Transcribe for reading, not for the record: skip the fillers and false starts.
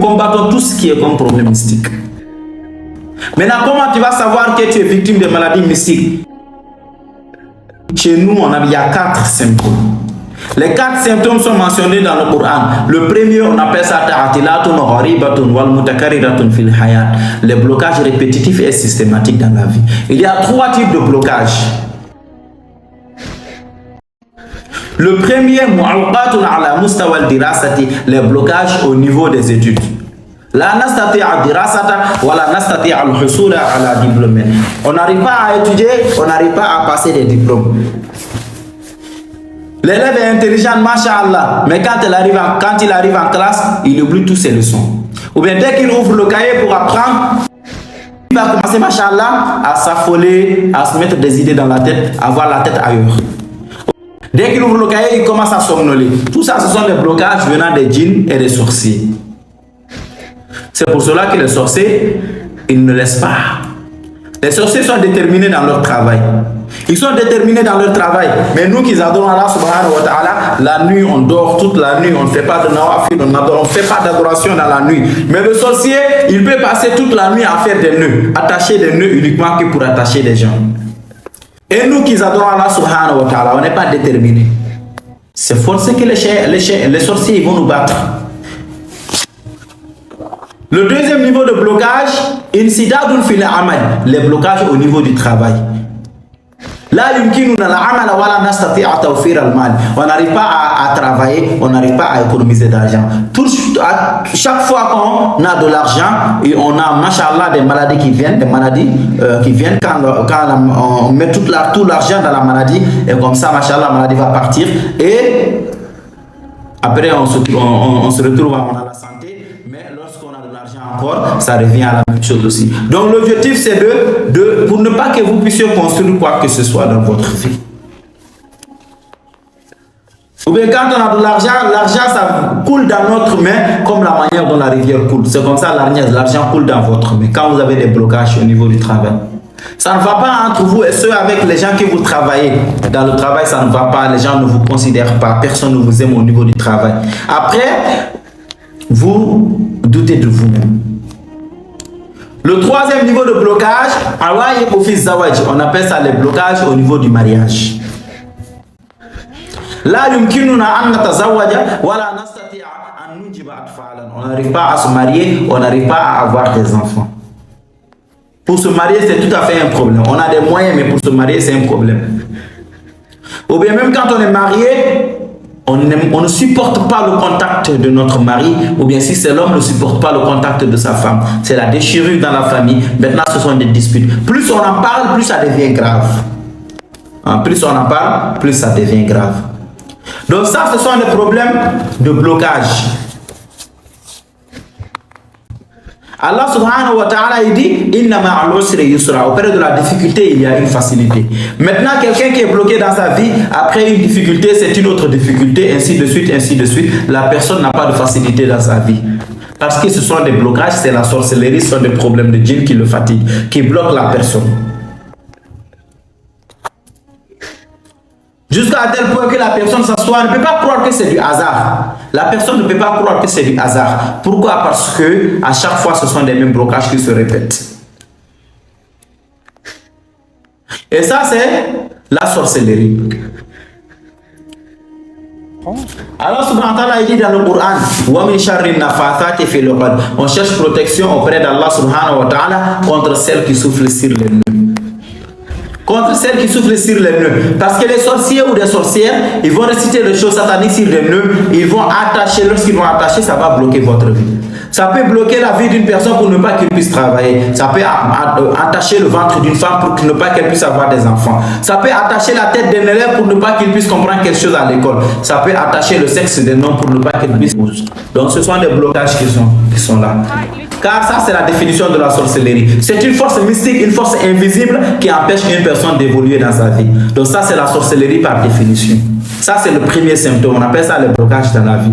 combattons tout ce qui est comme problème mystique. Maintenant, comment tu vas savoir que tu es victime de maladies mystiques? Chez nous, il y a 4 symptômes. Les 4 symptômes sont mentionnés dans le Coran. Le premier, on appelle ça ta'atilatun gharibatun wal mutakariratun fil hayat. Les blocages répétitifs et systématiques dans la vie. Il y a 3 types de blocages. Le premier, mu'awqatun ala mustawa al-dirasati, les blocages au niveau des études. La nastati'a dirasata wa la nastati'a al-husula ala diplôme. On n'arrive pas à étudier, on n'arrive pas à passer des diplômes. L'élève est intelligent, masha'Allah, mais quand il arrive en classe, il oublie toutes ses leçons. Ou bien dès qu'il ouvre le cahier pour apprendre, il va commencer, masha'Allah, à s'affoler, à se mettre des idées dans la tête, à avoir la tête ailleurs. Dès qu'il ouvre le cahier, il commence à somnoler. Tout ça, ce sont des blocages venant des djinns et des sorciers. C'est pour cela que les sorciers, ils ne laissent pas. Les sorciers sont déterminés dans leur travail. Ils sont déterminés dans leur travail. Mais nous qui adorons Allah subhanahu wa ta'ala, la nuit on dort toute la nuit, on ne fait pas de nawafil, on ne fait pas d'adoration dans la nuit. Mais le sorcier, il peut passer toute la nuit à faire des nœuds, attacher des nœuds uniquement que pour attacher des gens. Et nous qui adorons Allah subhanahu wa ta'ala, on n'est pas déterminés. C'est forcé que les sorciers ils vont nous battre. Le deuxième niveau de blocage, insidadun fil amal, les blocages au niveau du travail. Là, on n'arrive pas à travailler, on n'arrive pas à économiser d'argent. Chaque fois qu'on a de l'argent et on a, machallah, des maladies qui viennent, quand on met tout l'argent dans la maladie, et comme ça, machallah, la maladie va partir. Et après, on se retrouve à la santé, mais lorsqu'on a de l'argent encore, ça revient à la même chose aussi. Donc l'objectif c'est pour ne pas que vous puissiez construire quoi que ce soit dans votre vie. Ou bien quand on a de l'argent, l'argent ça coule dans notre main comme la manière dont la rivière coule. C'est comme ça l'argent coule dans votre main quand vous avez des blocages au niveau du travail. Ça ne va pas entre vous et ceux avec les gens que vous travaillez. Dans le travail, ça ne va pas, les gens ne vous considèrent pas, personne ne vous aime au niveau du travail. Après, vous doutez de vous-même. Le troisième niveau de blocage, on appelle ça les blocages au niveau du mariage. Là, on n'arrive pas à se marier, on n'arrive pas à avoir des enfants. Pour se marier, c'est tout à fait un problème. On a des moyens, mais pour se marier, c'est un problème. Ou bien même quand on est marié, on ne supporte pas le contact de notre mari, ou bien si c'est l'homme, ne supporte pas le contact de sa femme. C'est la déchirure dans la famille. Maintenant, ce sont des disputes. Plus on en parle, plus ça devient grave. Plus on en parle, plus ça devient grave. Donc ça, ce sont des problèmes de blocage. Allah subhanahu wa ta'ala il dit inna ma'al usri yusra. Auprès de la difficulté, il y a une facilité. Maintenant, quelqu'un qui est bloqué dans sa vie, après une difficulté, c'est une autre difficulté, ainsi de suite, ainsi de suite. La personne n'a pas de facilité dans sa vie. Parce que ce sont des blocages, c'est la sorcellerie, ce sont des problèmes de djinn qui le fatiguent, qui bloquent la personne. Jusqu'à tel point que la personne s'assoit, ne peut pas croire que c'est du hasard. La personne ne peut pas croire que c'est du hasard. Pourquoi? Parce que à chaque fois, ce sont les mêmes blocages qui se répètent. Et ça, c'est la sorcellerie. Alors, subhanahu wa ta'ala, il dit dans le Coran, on cherche protection auprès d'Allah subhanahu wa ta'ala contre celles qui soufflent sur les nœuds. Contre celles qui soufflent sur les nœuds. Parce que les sorciers ou des sorcières, ils vont réciter les choses sataniques sur les nœuds, ils vont attacher, lorsqu'ils vont attacher, ça va bloquer votre vie. Ça peut bloquer la vie d'une personne pour ne pas qu'elle puisse travailler. Ça peut attacher le ventre d'une femme pour ne pas qu'elle puisse avoir des enfants. Ça peut attacher la tête d'un élève pour ne pas qu'il puisse comprendre quelque chose à l'école. Ça peut attacher le sexe d'un homme pour ne pas qu'il puisse... Donc ce sont des blocages qui sont là. Car ça, c'est la définition de la sorcellerie. C'est une force mystique, une force invisible qui empêche une personne d'évoluer dans sa vie. Donc ça, c'est la sorcellerie par définition. Ça, c'est le premier symptôme. On appelle ça le blocage dans la vie.